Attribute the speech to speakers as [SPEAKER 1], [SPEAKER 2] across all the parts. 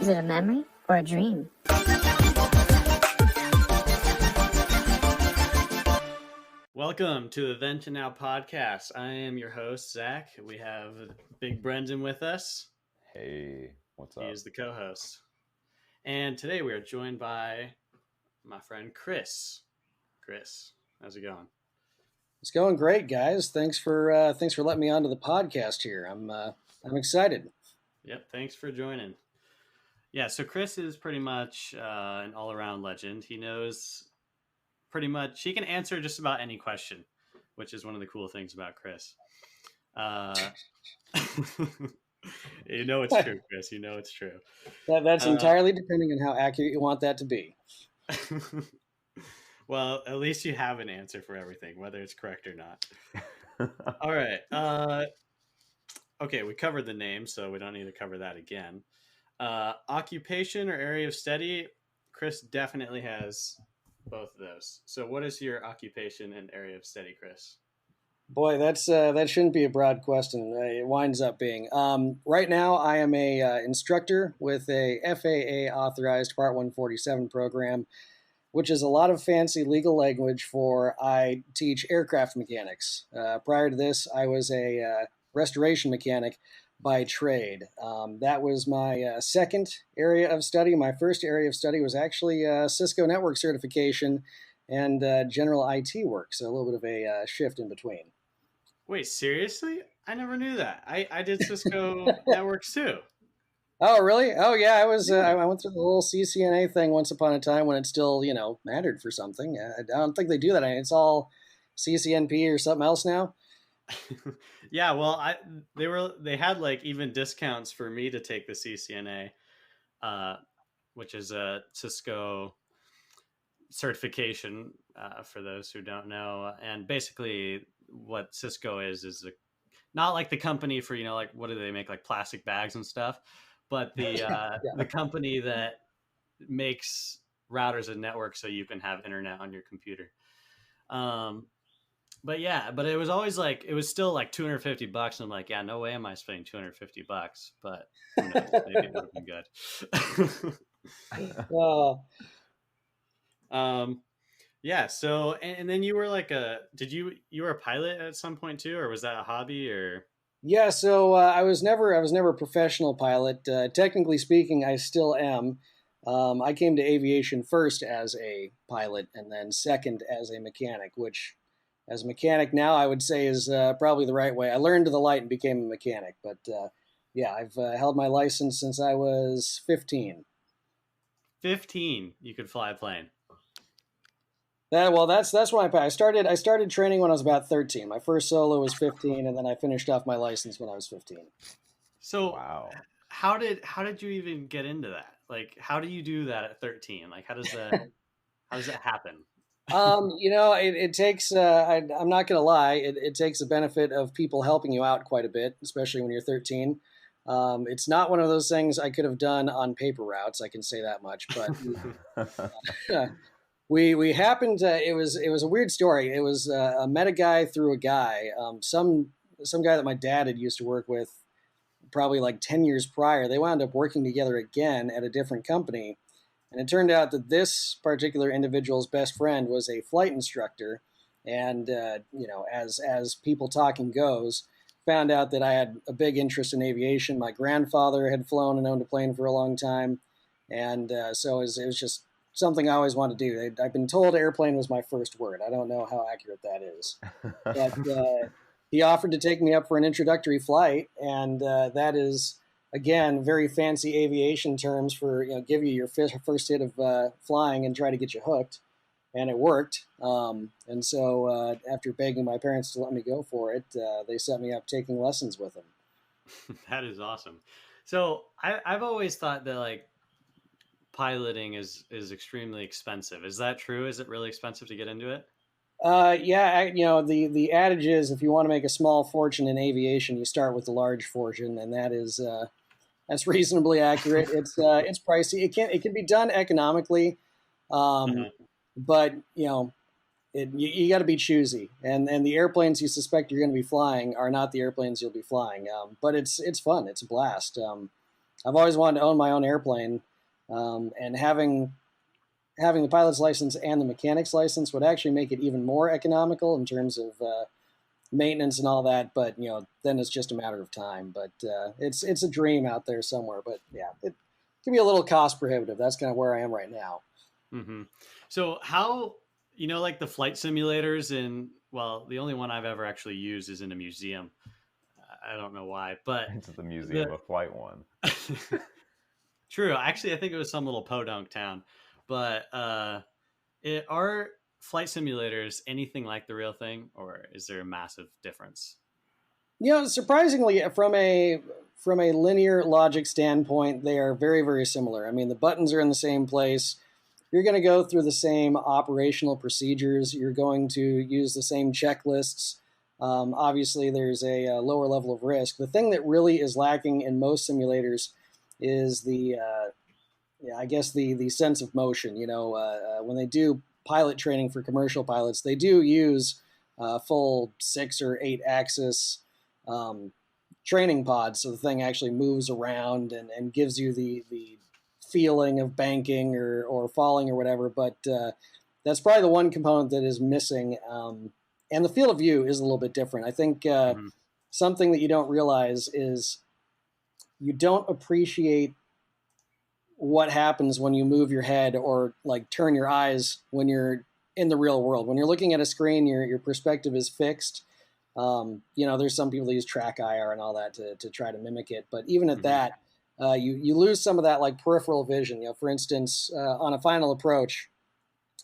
[SPEAKER 1] Is it a memory or a dream?
[SPEAKER 2] Welcome to the Then to Now podcast. I am your host, Zach. We have Big Brendan with us.
[SPEAKER 3] Hey, what's up?
[SPEAKER 2] He is the co-host. And today we are joined by my friend Chris. Chris, how's it going?
[SPEAKER 4] It's going great, guys. Thanks for letting me onto the podcast here. I'm excited.
[SPEAKER 2] Yep, thanks for joining. Yeah, so Chris is pretty much an all-around legend. He knows pretty much, he can answer just about any question, which is one of the cool things about Chris. You know it's true, Chris. You know it's true.
[SPEAKER 4] That's entirely depending on how accurate you want that to be.
[SPEAKER 2] Well, at least you have an answer for everything, whether it's correct or not. All right. Okay, we covered the name, so we don't need to cover that again. Occupation or area of study, Chris definitely has both of those. So what is your occupation and area of study, Chris?
[SPEAKER 4] Boy, that shouldn't be a broad question. It winds up being. Right now, I am a instructor with a FAA authorized Part 147 program, which is a lot of fancy legal language for I teach aircraft mechanics. Prior to this, I was a restoration mechanic by trade. That was my second area of study. My first area of study was actually Cisco network certification and general IT work, so a little bit of a shift in between.
[SPEAKER 2] Wait, seriously? I never knew that. I did Cisco networks too.
[SPEAKER 4] Oh, really? Oh, yeah. I went through the whole CCNA thing once upon a time when it still, mattered for something. I don't think they do that. It's all CCNP or something else now.
[SPEAKER 2] Yeah, well, they had like even discounts for me to take the CCNA, which is a Cisco certification for those who don't know. And basically, what Cisco is not like the company for like what do they make, like plastic bags and stuff, but the the company that makes routers and networks so you can have internet on your computer. But it was always like, it was still like $250. And I'm like, yeah, no way am I spending $250, but who knows, maybe it would have been good. Yeah. So, and then you were like you were a pilot at some point too, or was that a hobby or?
[SPEAKER 4] Yeah. So I was never a professional pilot. Technically speaking, I still am. I came to aviation first as a pilot and then second as a mechanic, which as a mechanic now I would say is probably the right way. I learned to the light and became a mechanic, but yeah, I've held my license since I was 15.
[SPEAKER 2] 15, you could fly a plane.
[SPEAKER 4] That's when I started training when I was about 13. My first solo was 15, and then I finished off my license when I was 15.
[SPEAKER 2] So
[SPEAKER 3] wow,
[SPEAKER 2] how did you even get into that? Like, how do you do that at 13? Like, how does that happen?
[SPEAKER 4] It takes. I'm not gonna lie. It takes the benefit of people helping you out quite a bit, especially when you're 13. It's not one of those things I could have done on paper routes. I can say that much, but. We happened to, it was a weird story. It was I met a guy through a guy, some guy that my dad had used to work with probably like 10 years prior. They wound up working together again at a different company. And it turned out that this particular individual's best friend was a flight instructor. And, as people talking goes, found out that I had a big interest in aviation. My grandfather had flown and owned a plane for a long time. And so it was just something I always wanted to do. I've been told airplane was my first word. I don't know how accurate that is. But he offered to take me up for an introductory flight, and that is, again, very fancy aviation terms for give you your first hit of flying and try to get you hooked. And it worked. And so after begging my parents to let me go for it, they set me up taking lessons with them.
[SPEAKER 2] That is awesome. So I've always thought that like piloting is extremely expensive. Is that true? Is it really expensive to get into it?
[SPEAKER 4] Yeah, the adage is if you want to make a small fortune in aviation, you start with a large fortune, and that's reasonably accurate. It's pricey. It can be done economically, but you got to be choosy. And the airplanes you suspect you're going to be flying are not the airplanes you'll be flying. But it's fun. It's a blast. I've always wanted to own my own airplane, and having the pilot's license and the mechanic's license would actually make it even more economical in terms of maintenance and all that. But then it's just a matter of time. But it's a dream out there somewhere. But yeah, it can be a little cost prohibitive. That's kind of where I am right now.
[SPEAKER 2] Mm-hmm. So how, like the flight simulators the only one I've ever actually used is in a museum. I don't know why, but
[SPEAKER 3] it's the Museum of Flight one.
[SPEAKER 2] True. Actually, I think it was some little podunk town, but are flight simulators anything like the real thing, or is there a massive difference?
[SPEAKER 4] Surprisingly, from a linear logic standpoint, they are very, very similar. I mean, the buttons are in the same place. You're going to go through the same operational procedures. You're going to use the same checklists. Obviously, there's a lower level of risk. The thing that really is lacking in most simulators is the sense of motion. When they do pilot training for commercial pilots, they do use full 6 or 8 axis training pods, so the thing actually moves around and gives you the feeling of banking or falling or whatever. But that's probably the one component that is missing. And the field of view is a little bit different. I think something that you don't realize is you don't appreciate what happens when you move your head or like turn your eyes when you're in the real world. When you're looking at a screen, your perspective is fixed. There's some people that use track IR and all that to try to mimic it. But even at that, you lose some of that like peripheral vision. For instance, on a final approach,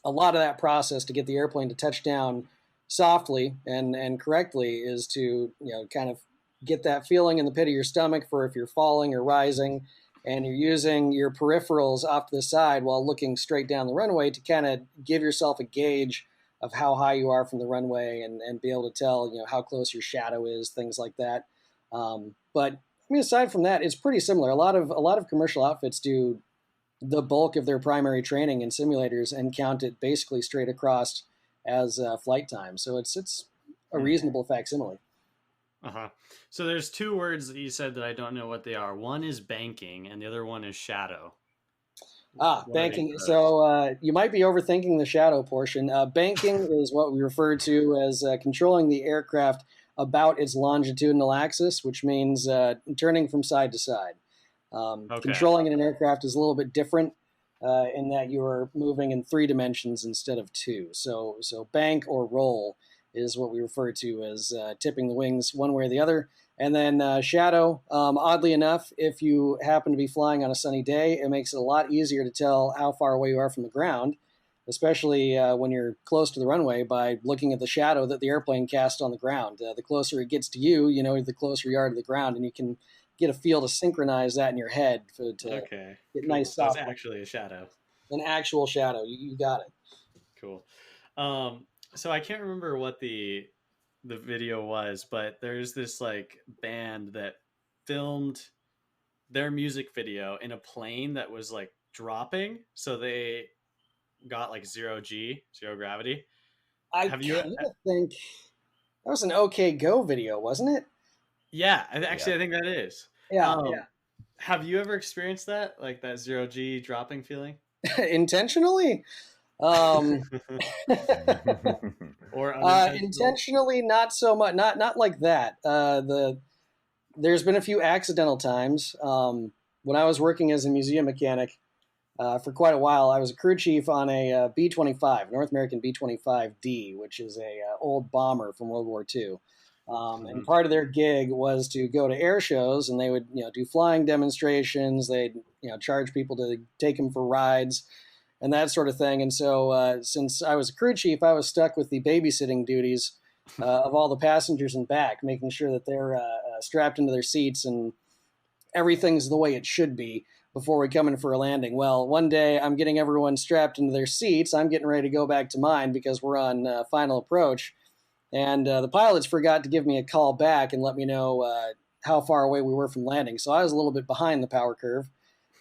[SPEAKER 4] a lot of that process to get the airplane to touch down softly and correctly is to kind of get that feeling in the pit of your stomach for if you're falling or rising, and you're using your peripherals off to the side while looking straight down the runway to kind of give yourself a gauge of how high you are from the runway and be able to tell how close your shadow is, things like that. But I mean, aside from that, it's pretty similar. A lot of commercial outfits do the bulk of their primary training in simulators and count it basically straight across as flight time. So it's a reasonable facsimile.
[SPEAKER 2] So there's 2 words that you said that I don't know what they are. One is banking and the other one is shadow.
[SPEAKER 4] Banking. So you might be overthinking the shadow portion. Banking is what we refer to as controlling the aircraft about its longitudinal axis, which means turning from side to side. Controlling an aircraft is a little bit different in that you are moving in 3 dimensions instead of 2. So bank or roll is what we refer to as tipping the wings one way or the other. And then shadow, oddly enough, if you happen to be flying on a sunny day, it makes it a lot easier to tell how far away you are from the ground, especially when you're close to the runway by looking at the shadow that the airplane casts on the ground. The closer it gets to you, the closer you are to the ground, and you can get a feel to synchronize that in your head to get nice
[SPEAKER 2] So
[SPEAKER 4] soft.
[SPEAKER 2] it's actually a shadow.
[SPEAKER 4] An actual shadow. You got it.
[SPEAKER 2] Cool. So I can't remember what the video was, but there's this like band that filmed their music video in a plane that was like dropping. So they got like zero gravity.
[SPEAKER 4] I think that was an OK Go video, wasn't it?
[SPEAKER 2] Yeah, I think that is.
[SPEAKER 4] Yeah.
[SPEAKER 2] Have you ever experienced that, like that 0G dropping feeling?
[SPEAKER 4] Intentionally?
[SPEAKER 2] Or
[SPEAKER 4] intentionally, not so much. Not like that. There's been a few accidental times. When I was working as a museum mechanic for quite a while, I was a crew chief on a B-25, North American B-25D, which is a old bomber from World War II. And part of their gig was to go to air shows, and they would do flying demonstrations. They'd charge people to take them for rides and that sort of thing. And so since I was a crew chief, I was stuck with the babysitting duties of all the passengers in back, making sure that they're strapped into their seats and everything's the way it should be before we come in for a landing. Well, one day I'm getting everyone strapped into their seats. I'm getting ready to go back to mine because we're on final approach. And the pilots forgot to give me a call back and let me know how far away we were from landing. So I was a little bit behind the power curve,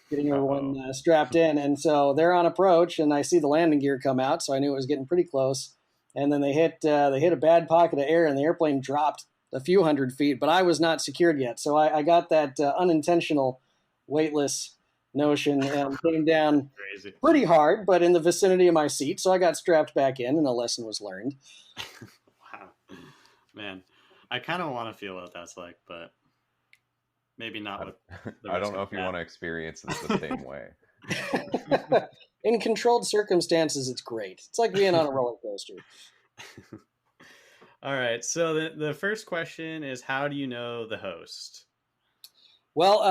[SPEAKER 4] getting everyone strapped in. And so they're on approach, and I see the landing gear come out, so I knew it was getting pretty close. And then they hit a bad pocket of air, and the airplane dropped a few hundred feet, but I was not secured yet. So I got that unintentional weightless notion and came down
[SPEAKER 2] Crazy.
[SPEAKER 4] pretty hard, but in the vicinity of my seat. So I got strapped back in and a lesson was learned.
[SPEAKER 2] Wow. Man, I kind of want to feel what that's like, but maybe not with the
[SPEAKER 3] I
[SPEAKER 2] risk
[SPEAKER 3] don't know
[SPEAKER 2] of
[SPEAKER 3] if you
[SPEAKER 2] that.
[SPEAKER 3] want to experience it the same way.
[SPEAKER 4] In controlled circumstances, it's great. It's like being on a roller coaster.
[SPEAKER 2] All right. So the first question is, how do you know the host?
[SPEAKER 4] Well,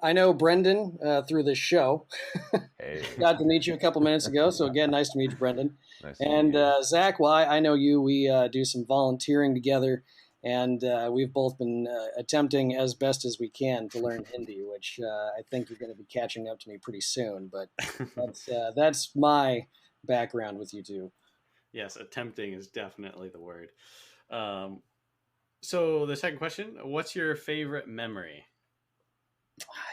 [SPEAKER 4] I know Brendan through this show.
[SPEAKER 3] Hey,
[SPEAKER 4] Got to meet you a couple minutes ago. So again, nice to meet you, Brendan.
[SPEAKER 3] nice to
[SPEAKER 4] And
[SPEAKER 3] meet you.
[SPEAKER 4] Zach, well, I know you. We do some volunteering together, and we've both been attempting as best as we can to learn Hindi, which I think you're going to be catching up to me pretty soon. But that's my background with you two.
[SPEAKER 2] Yes, attempting is definitely the word. So the second question, what's your favorite memory?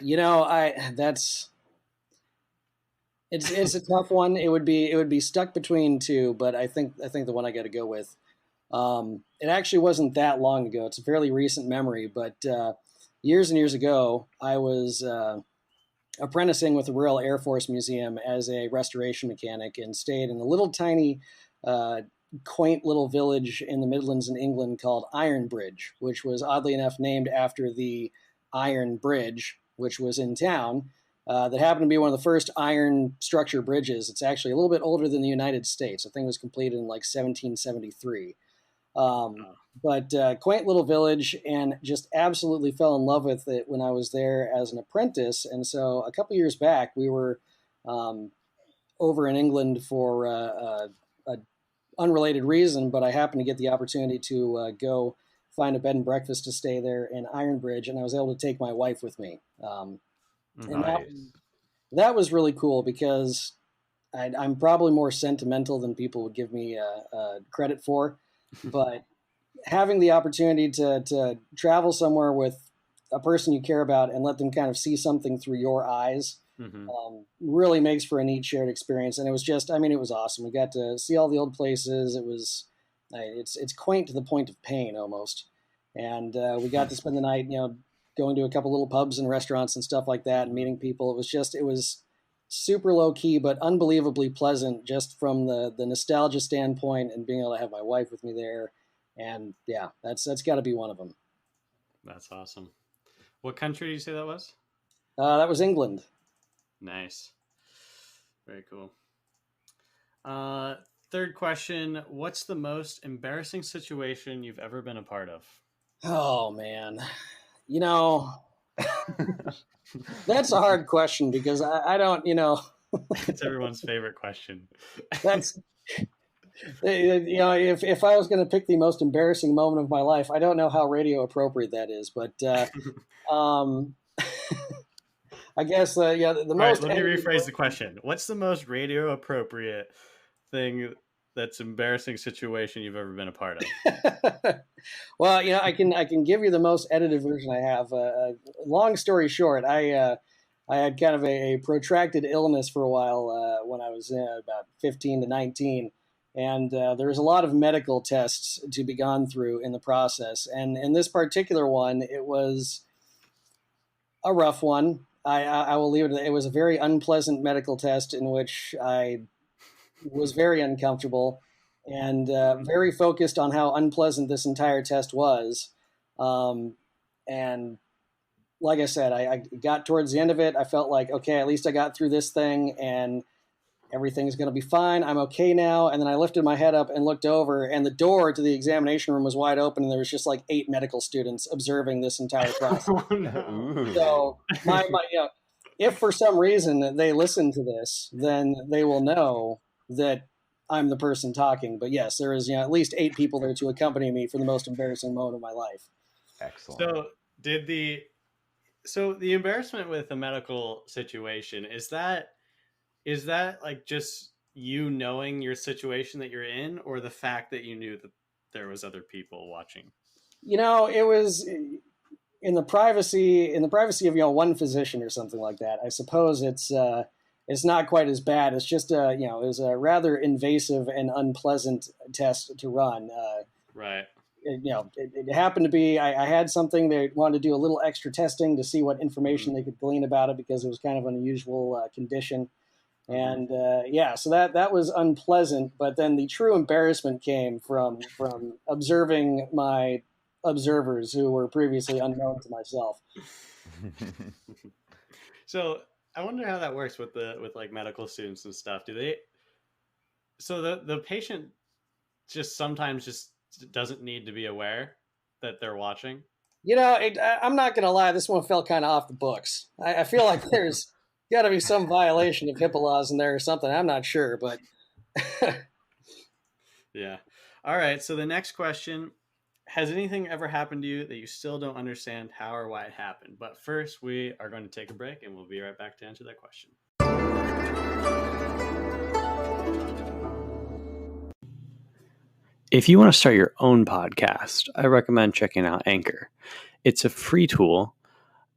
[SPEAKER 4] You know, it's a tough one. It would be stuck between two, but I think the one I got to go with. It actually wasn't that long ago. It's a fairly recent memory, but years and years ago, I was apprenticing with the Royal Air Force Museum as a restoration mechanic and stayed in a little tiny, quaint little village in the Midlands in England called Ironbridge, which was oddly enough named after the Iron Bridge, which was in town. That happened to be one of the first iron structure bridges. It's actually a little bit older than the United States. I think it was completed in like 1773. But quaint little village, and just absolutely fell in love with it when I was there as an apprentice. And so a couple years back, we were over in England for a unrelated reason, but I happened to get the opportunity to go find a bed and breakfast to stay there in Ironbridge, and I was able to take my wife with me. And that was really cool because I'm probably more sentimental than people would give me credit for, but having the opportunity to travel somewhere with a person you care about and let them kind of see something through your eyes really makes for a neat shared experience. And it was just, I mean, it was awesome. We got to see all the old places. It's quaint to the point of pain almost. And we got to spend the night, going to a couple little pubs and restaurants and stuff like that and meeting people. It was super low key, but unbelievably pleasant just from the nostalgia standpoint and being able to have my wife with me there. And yeah, that's got to be one of them.
[SPEAKER 2] That's awesome. What country did you say that was?
[SPEAKER 4] That was England.
[SPEAKER 2] Nice. Very cool. Third question, what's the most embarrassing situation you've ever been a part of?
[SPEAKER 4] Oh, man. That's a hard question because I don't,
[SPEAKER 2] It's everyone's favorite question.
[SPEAKER 4] That's, if I was going to pick the most embarrassing moment of my life, I don't know how radio appropriate that is, but I guess, the most.
[SPEAKER 2] Right, let me rephrase the question. What's the most radio appropriate thing that's embarrassing situation you've ever been a part of?
[SPEAKER 4] Well, I can give you the most edited version I have. Long story short, I had kind of a protracted illness for a while when I was about 15 to 19. And there was a lot of medical tests to be gone through in the process. And in this particular one, it was a rough one. I will leave it. It was a very unpleasant medical test in which I was very uncomfortable and very focused on how unpleasant this entire test was. And like I said, I got towards the end of it. I felt like, okay, at least I got through this thing and everything's going to be fine. I'm okay now. And then I lifted my head up and looked over, and the door to the examination room was wide open, and there was just like 8 medical students observing this entire process.
[SPEAKER 2] Oh, no.
[SPEAKER 4] So if for some reason they listen to this, then they will know that I'm the person talking. But yes, there is at least 8 people there to accompany me for the most embarrassing moment of my life.
[SPEAKER 3] Excellent.
[SPEAKER 2] So the embarrassment with a medical situation, is that like just you knowing your situation that you're in, or the fact that you knew that there was other people watching?
[SPEAKER 4] It was in the privacy of one physician or something like that. I suppose it's not quite as bad. It's just it was a rather invasive and unpleasant test to run.
[SPEAKER 2] Right.
[SPEAKER 4] it happened to be, I had something they wanted to do a little extra testing to see what information they could glean about it because it was kind of an unusual condition. And so that was unpleasant. But then the true embarrassment came from observing my observers who were previously unknown to myself.
[SPEAKER 2] So I wonder how that works with like medical students and stuff. So the patient just sometimes just doesn't need to be aware that they're watching?
[SPEAKER 4] I'm not going to lie. This one felt kind of off the books. I feel like there's got to be some violation of HIPAA laws in there or something. I'm not sure, but.
[SPEAKER 2] Yeah. All right. So the next question, has anything ever happened to you that you still don't understand how or why it happened? But first, we are going to take a break and we'll be right back to answer that question. If you want to start your own podcast, I recommend checking out Anchor. It's a free tool,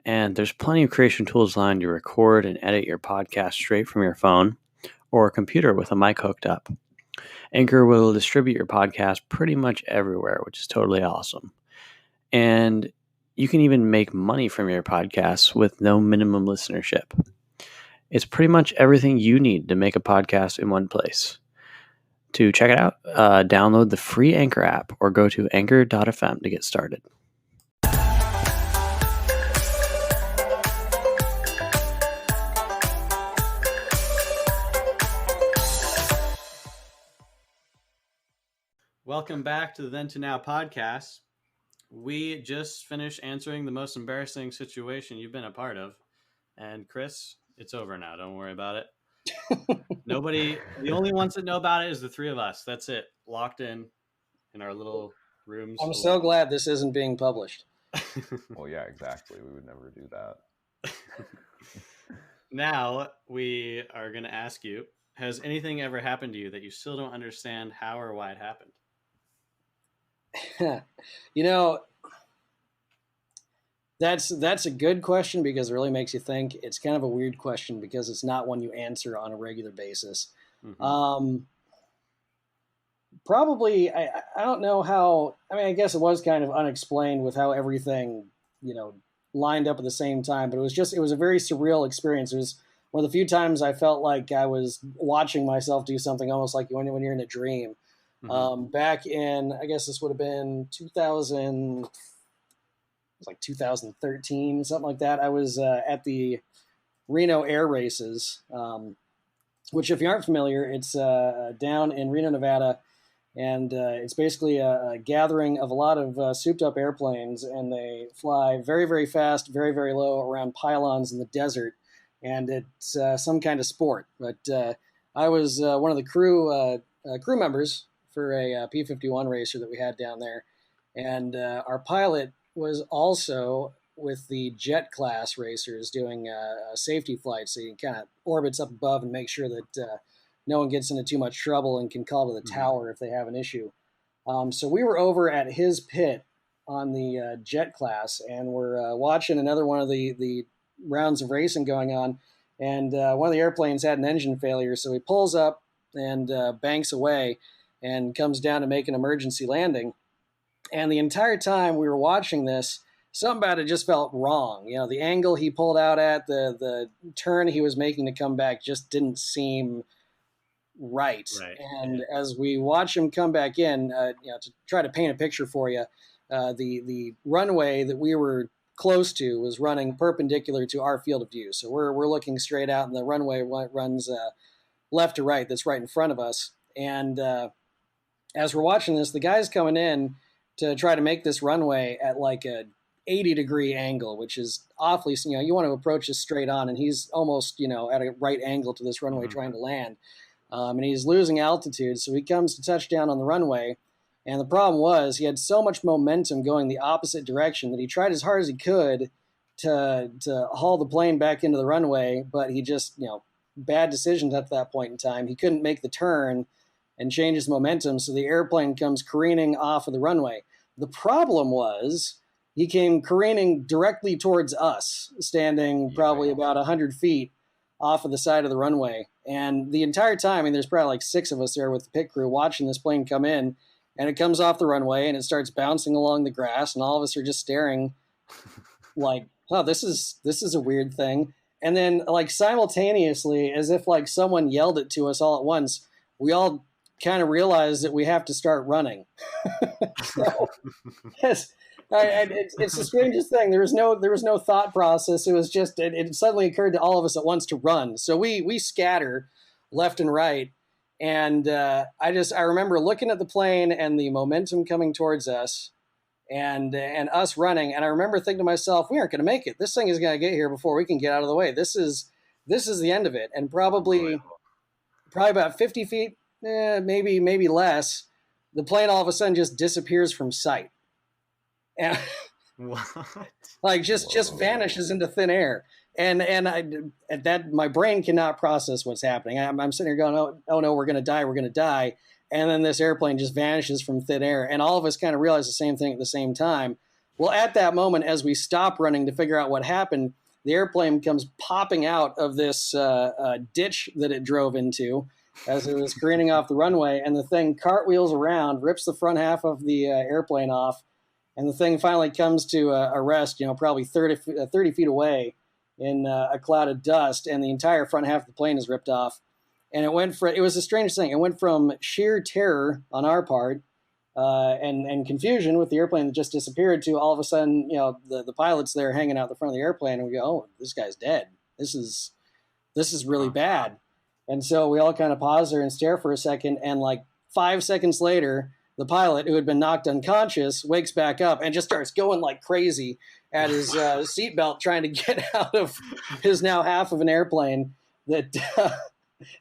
[SPEAKER 2] and there's plenty of creation tools online to record and edit your podcast straight from your phone or a computer with a mic hooked up. Anchor will distribute your podcast pretty much everywhere, which is totally awesome. And you can even make money from your podcasts with no minimum listenership. It's pretty much everything you need to make a podcast in one place. To check it out, download the free Anchor app or go to anchor.fm to get started. Welcome back to the Then to Now podcast. We just finished answering the most embarrassing situation you've been a part of. And Chris, it's over now. Don't worry about it. The only ones that know about it is the three of us. That's it. Locked in our little rooms.
[SPEAKER 4] I'm so glad this isn't being published.
[SPEAKER 3] Well, yeah, exactly. We would never do that.
[SPEAKER 2] Now we are going to ask you, has anything ever happened to you that you still don't understand how or why it happened?
[SPEAKER 4] That's a good question because it really makes you think. It's kind of a weird question because it's not one you answer on a regular basis. Mm-hmm. Probably, I don't know how. I mean, I guess it was kind of unexplained with how everything lined up at the same time. But it was a very surreal experience. It was one of the few times I felt like I was watching myself do something, almost like when you're in a dream. Mm-hmm. Back in, I guess this would have been 2000. It was like 2013, something like that. I was at the Reno Air Races, which, if you aren't familiar, it's down in Reno, Nevada, and it's basically a gathering of a lot of souped-up airplanes, and they fly very, very fast, very, very low around pylons in the desert, and it's some kind of sport. But I was one of the crew members for a P-51 racer that we had down there, and our pilot was also with the jet class racers doing a safety flight, so he kind of orbits up above and makes sure that no one gets into too much trouble and can call to the tower if they have an issue. So we were over at his pit on the jet class, and we're watching another one of the rounds of racing going on, and one of the airplanes had an engine failure, so he pulls up and banks away and comes down to make an emergency landing. And the entire time we were watching this, something about it just felt wrong. The angle he pulled out at, the turn he was making to come back just didn't seem right. And as we watch him come back in, to try to paint a picture for you, the runway that we were close to was running perpendicular to our field of view. So we're looking straight out, and the runway runs left to right. That's right in front of us. And as we're watching this, the guy's coming in to try to make this runway at like a 80-degree angle, which is awfully, you want to approach this straight on, and he's almost, at a right angle to this runway trying to land. And he's losing altitude, so he comes to touchdown on the runway. And the problem was he had so much momentum going the opposite direction that he tried as hard as he could to haul the plane back into the runway, but he just, bad decisions at that point in time. He couldn't make the turn and change his momentum, so the airplane comes careening off of the runway. The problem was he came careening directly towards us, standing probably about 100 feet off of the side of the runway. And the entire time, there's probably like 6 of us there with the pit crew watching this plane come in, and it comes off the runway and it starts bouncing along the grass, and all of us are just staring like, oh, this is a weird thing. And then like simultaneously, as if like someone yelled it to us all at once, we all kind of realized that we have to start running. So, yes, it's the strangest thing. There was no thought process. It was just it suddenly occurred to all of us at once to run. So we scatter left and right, and I remember looking at the plane and the momentum coming towards us, and us running. And I remember thinking to myself, we aren't going to make it. This thing is going to get here before we can get out of the way. This is the end of it. And probably about 50 feet, maybe less, the plane all of a sudden just disappears from sight. And
[SPEAKER 2] What?
[SPEAKER 4] like just vanishes into thin air. And at that, my brain cannot process what's happening. I'm sitting here going, oh no, we're going to die. And then this airplane just vanishes from thin air. And all of us kind of realize the same thing at the same time. Well, at that moment, as we stop running to figure out what happened, the airplane comes popping out of this ditch that it drove into as it was careening off the runway. And the thing cartwheels around, rips the front half of the airplane off. And the thing finally comes to a rest, probably 30 feet away in a cloud of dust. And the entire front half of the plane is ripped off. And it was a strange thing. It went from sheer terror on our part and confusion with the airplane that just disappeared to all of a sudden, the pilot's there hanging out the front of the airplane, and we go, oh, this guy's dead. This is really bad. And so we all kind of pause there and stare for a second. And like 5 seconds later, the pilot, who had been knocked unconscious, wakes back up and just starts going like crazy at his seatbelt, trying to get out of his now half of an airplane that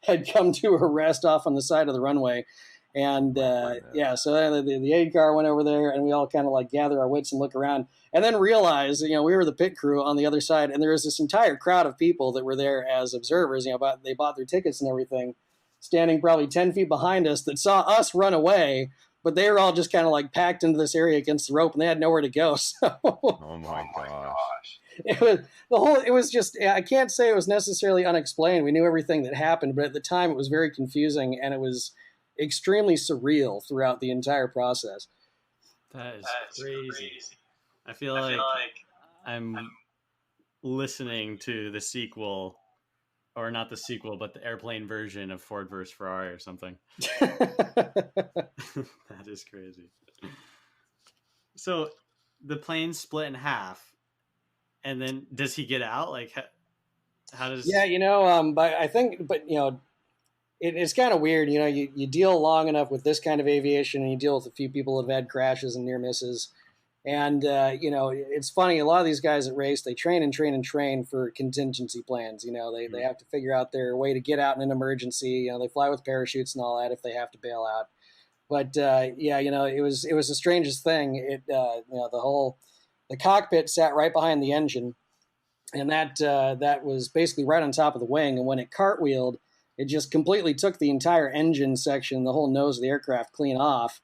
[SPEAKER 4] had come to a rest off on the side of the runway. And so the aid car went over there, and we all kind of like gather our wits and look around, and then realize, we were the pit crew on the other side, and there was this entire crowd of people that were there as observers, they bought their tickets and everything, standing probably 10 feet behind us, that saw us run away, but they were all just kind of like packed into this area against the rope, and they had nowhere to go. So,
[SPEAKER 3] Oh my gosh.
[SPEAKER 4] It was just, I can't say it was necessarily unexplained. We knew everything that happened, but at the time it was very confusing, and it was extremely surreal throughout the entire process.
[SPEAKER 2] That's crazy. I feel like I'm listening to the sequel, or not the sequel, but the airplane version of Ford vs. Ferrari or something. That is crazy. So the plane split in half. And then does he get out? Like, how does? Yeah,
[SPEAKER 4] but I think, it's kind of weird. You deal long enough with this kind of aviation, and you deal with a few people who have had crashes and near misses. And, it's funny. A lot of these guys that race, they train and train and train for contingency plans. They have to figure out their way to get out in an emergency. They fly with parachutes and all that if they have to bail out. But, it was the strangest thing. The cockpit sat right behind the engine, and that was basically right on top of the wing. And when it cartwheeled, it just completely took the entire engine section, the whole nose of the aircraft, clean off.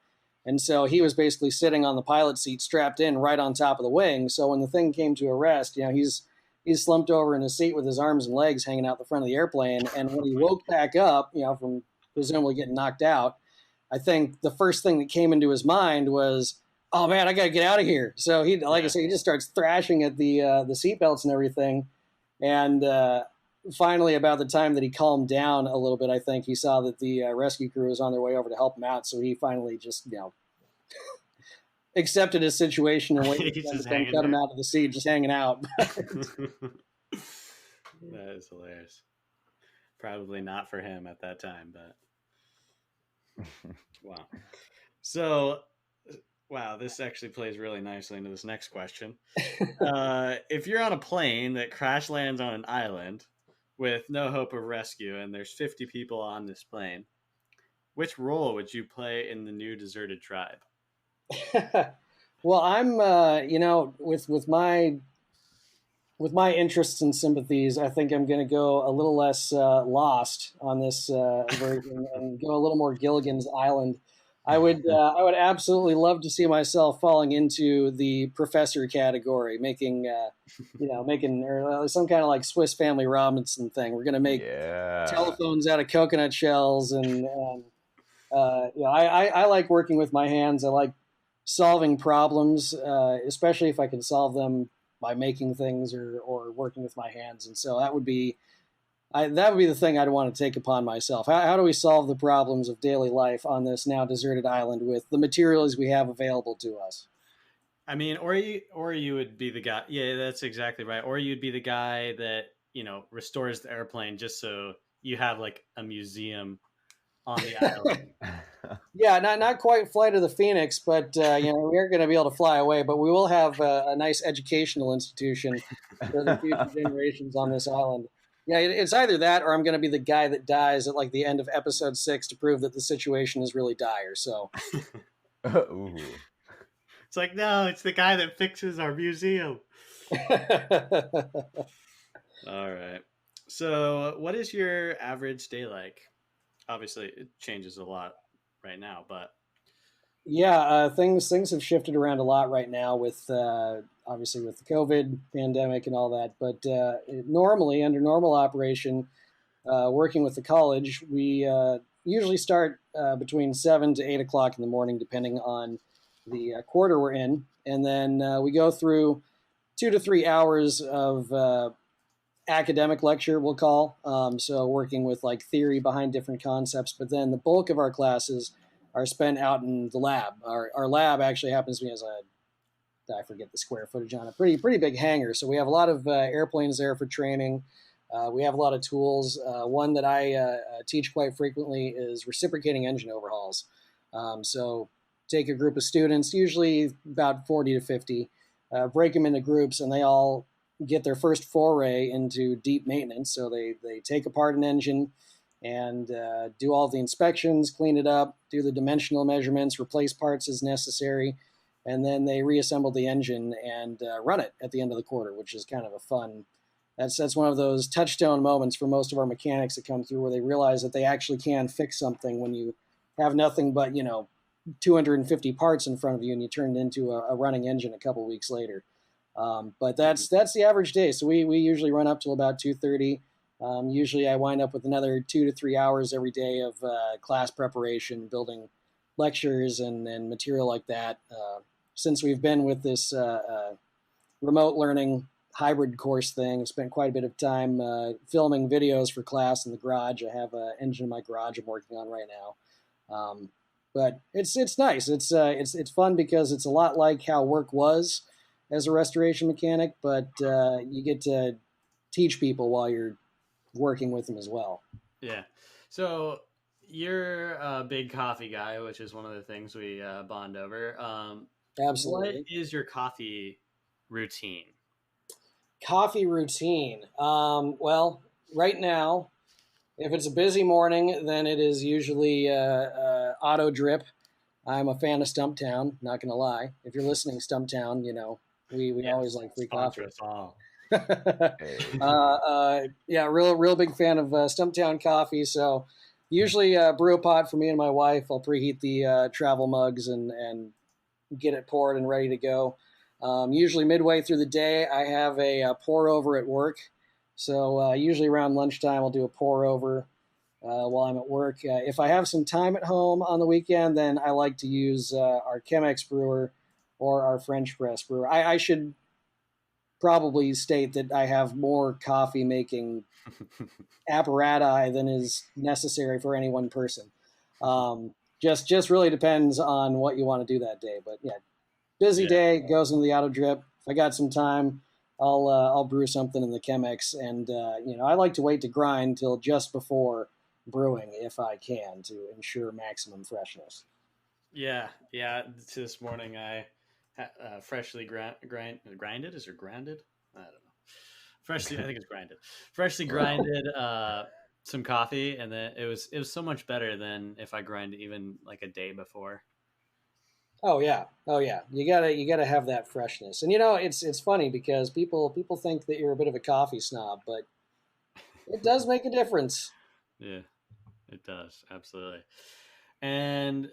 [SPEAKER 4] And so he was basically sitting on the pilot seat, strapped in right on top of the wing. So when the thing came to a rest, he's slumped over in his seat with his arms and legs hanging out the front of the airplane. And when he woke back up, from presumably getting knocked out, I think the first thing that came into his mind was, oh man, I got to get out of here. So he just starts thrashing at the seatbelts and everything. And finally, about the time that he calmed down a little bit, I think he saw that the rescue crew was on their way over to help him out. So he finally just, accepted his situation and waited to cut him out of the seat, just hanging out.
[SPEAKER 2] That is hilarious. Probably not for him at that time, but wow. So, wow, this actually plays really nicely into this next question. If you're on a plane that crash lands on an island with no hope of rescue, and there's 50 people on this plane, which role would you play in the new deserted tribe?
[SPEAKER 4] Well, I'm, with my interests and sympathies, I think I'm going to go a little less lost on this version and go a little more Gilligan's Island. I would absolutely love to see myself falling into the professor category, making or some kind of like Swiss Family Robinson thing. We're going to make telephones out of coconut shells and I like working with my hands. I like solving problems, especially if I can solve them by making things or working with my hands. And so that would be the thing I'd want to take upon myself. How do we solve the problems of daily life on this now deserted island with the materials we have available to us?
[SPEAKER 2] I mean, or you would be the guy. Yeah, that's exactly right. Or you'd be the guy that, restores the airplane just so you have like a museum on the island.
[SPEAKER 4] Yeah, not quite Flight of the Phoenix, but we aren't going to be able to fly away. But we will have a nice educational institution for the future generations on this island. Yeah, it's either that or I'm going to be the guy that dies at like the end of episode 6 to prove that the situation is really dire. So,
[SPEAKER 3] Ooh.
[SPEAKER 2] It's like, no, it's the guy that fixes our museum. All right. So, what is your average day like? Obviously, it changes a lot right now, but
[SPEAKER 4] yeah, things have shifted around a lot right now with obviously with the COVID pandemic and all that. But normally, under normal operation, working with the college, we usually start between 7 to 8 o'clock in the morning, depending on the quarter we're in, and then we go through 2 to 3 hours of academic lecture, we'll call. So working with like theory behind different concepts, but then the bulk of our classes are spent out in the lab. Our lab actually happens to be I forget the square footage on it, pretty big hangar. So we have a lot of airplanes there for training. We have a lot of tools. One that I teach quite frequently is reciprocating engine overhauls. So take a group of students, usually about 40 to 50, break them into groups, and they all get their first foray into deep maintenance. So they take apart an engine and do all the inspections, clean it up, do the dimensional measurements, replace parts as necessary, and then they reassemble the engine and run it at the end of the quarter, which is kind of a fun. That's one of those touchstone moments for most of our mechanics that come through, where they realize that they actually can fix something when you have nothing but 250 parts in front of you, and you turn it into a running engine a couple weeks later. But that's the average day. So we usually run up till about 2:30. Usually I wind up with another 2 to 3 hours every day of class preparation, building lectures and material like that. Since we've been with this remote learning hybrid course thing, I've spent quite a bit of time filming videos for class in the garage. I have an engine in my garage I'm working on right now. But it's nice. It's fun because it's a lot like how work was as a restoration mechanic, but you get to teach people while you're working with them as well.
[SPEAKER 2] yeah. So you're a big coffee guy, which is one of the things we bond over.
[SPEAKER 4] Absolutely.
[SPEAKER 2] What is your coffee routine?
[SPEAKER 4] Coffee routine. Well, right now, if it's a busy morning, then it is usually auto drip. I'm a fan of Stumptown, not going to lie. If you're listening, Stumptown, we always like free coffee. Yeah, real big fan of Stumptown coffee. So usually brew a pot for me and my wife. I'll preheat the travel mugs and get it poured and ready to go. Usually midway through the day, I have a pour over at work. So usually around lunchtime, I'll do a pour over while I'm at work. If I have some time at home on the weekend, then I like to use our Chemex brewer or our French press brewer. I should probably state that I have more coffee making apparatus than is necessary for any one person. Just really depends on what you want to do that day. But yeah, busy day goes into the auto drip. If I got some time, I'll brew something in the Chemex, and I like to wait to grind till just before brewing if I can to ensure maximum freshness.
[SPEAKER 2] Yeah. This morning I freshly grinded. Is it grounded? I don't know. Freshly, I think it's grinded. Freshly grinded some coffee, and then it was so much better than if I grind even like a day before.
[SPEAKER 4] Oh yeah. You gotta have that freshness, and it's funny because people think that you're a bit of a coffee snob, but it does make a difference.
[SPEAKER 2] Yeah, it does absolutely. And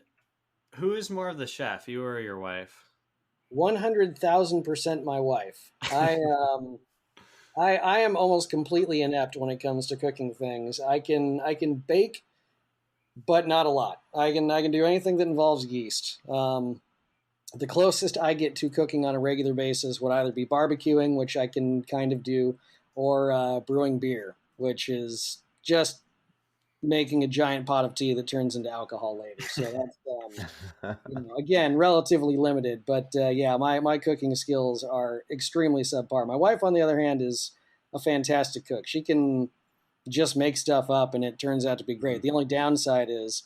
[SPEAKER 2] who is more of the chef, you or your wife?
[SPEAKER 4] 100,000% my wife. I am almost completely inept when it comes to cooking things. I can bake but not a lot. I can do anything that involves yeast. The closest I get to cooking on a regular basis would either be barbecuing, which I can kind of do, or brewing beer, which is just making a giant pot of tea that turns into alcohol later. So that's again, relatively limited. But yeah, my cooking skills are extremely subpar. My wife, on the other hand, is a fantastic cook. She can just make stuff up, and it turns out to be great. The only downside is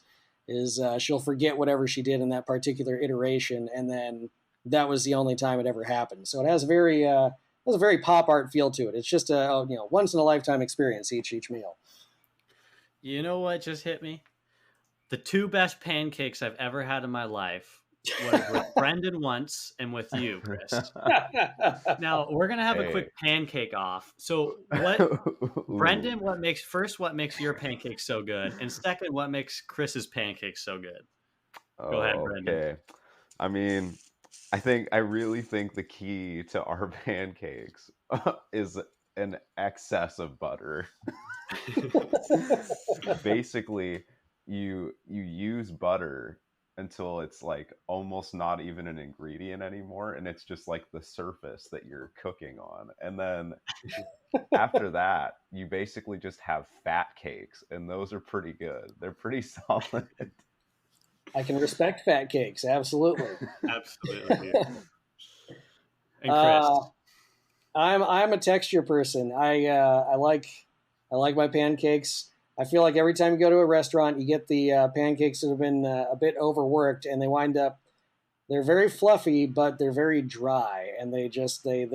[SPEAKER 4] she'll forget whatever she did in that particular iteration, and then that was the only time it ever happened. So it has a very pop art feel to it. It's just a once in a lifetime experience each meal.
[SPEAKER 2] You know what just hit me? The two best pancakes I've ever had in my life was with Brendan once and with you, Chris. Now we're gonna have a quick pancake off. So Brendan, what makes your pancakes so good? And second, what makes Chris's pancakes so good? Go ahead, Brendan.
[SPEAKER 3] Okay. I mean, I really think the key to our pancakes is an excess of butter. Basically, you use butter until it's like almost not even an ingredient anymore, and it's just like the surface that you're cooking on. And then after that, you basically just have fat cakes, and those are pretty good. They're pretty solid.
[SPEAKER 4] I can respect fat cakes, absolutely.
[SPEAKER 2] Absolutely. And Chris,
[SPEAKER 4] I'm a texture person. I like my pancakes. I feel like every time you go to a restaurant, you get the pancakes that have been a bit overworked, and they're very fluffy, but they're very dry, and they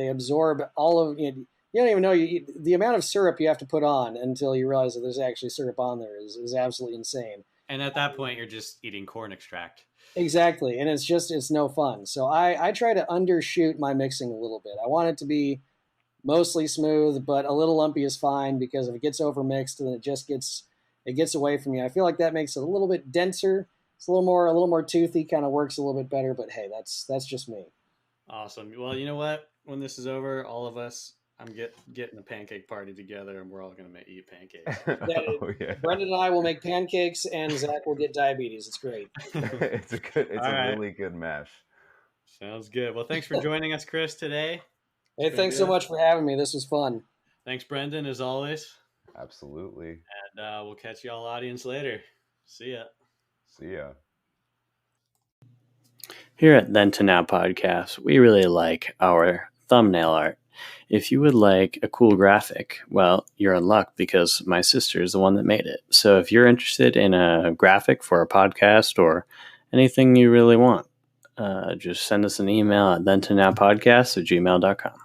[SPEAKER 4] absorb all of it. You don't even know the amount of syrup you have to put on until you realize that there's actually syrup on there is absolutely insane.
[SPEAKER 2] And at that point, you're just eating corn extract.
[SPEAKER 4] Exactly, and it's no fun. So I try to undershoot my mixing a little bit. I want it to be mostly smooth, but a little lumpy is fine, because if it gets overmixed, then it gets away from you. I feel like that makes it a little bit denser. It's a little more toothy, kind of works a little bit better. But hey, that's just me.
[SPEAKER 2] Awesome. Well, you know what? When this is over, all of us, I'm getting a pancake party together, and we're all going to eat pancakes.
[SPEAKER 3] Yeah.
[SPEAKER 4] Brendan and I will make pancakes, and Zach will get diabetes. It's great.
[SPEAKER 3] It's a really good mesh.
[SPEAKER 2] Sounds good. Well, thanks for joining us, Chris, today.
[SPEAKER 4] Hey, thanks so much for having me. This was fun.
[SPEAKER 2] Thanks, Brendan, as always.
[SPEAKER 3] Absolutely.
[SPEAKER 2] And we'll catch y'all audience later. See ya.
[SPEAKER 3] See ya.
[SPEAKER 5] Here at Then to Now podcast, we really like our thumbnail art. If you would like a cool graphic, well, you're in luck, because my sister is the one that made it. So if you're interested in a graphic for a podcast or anything you really want, just send us an email at thentonowpodcast@gmail.com.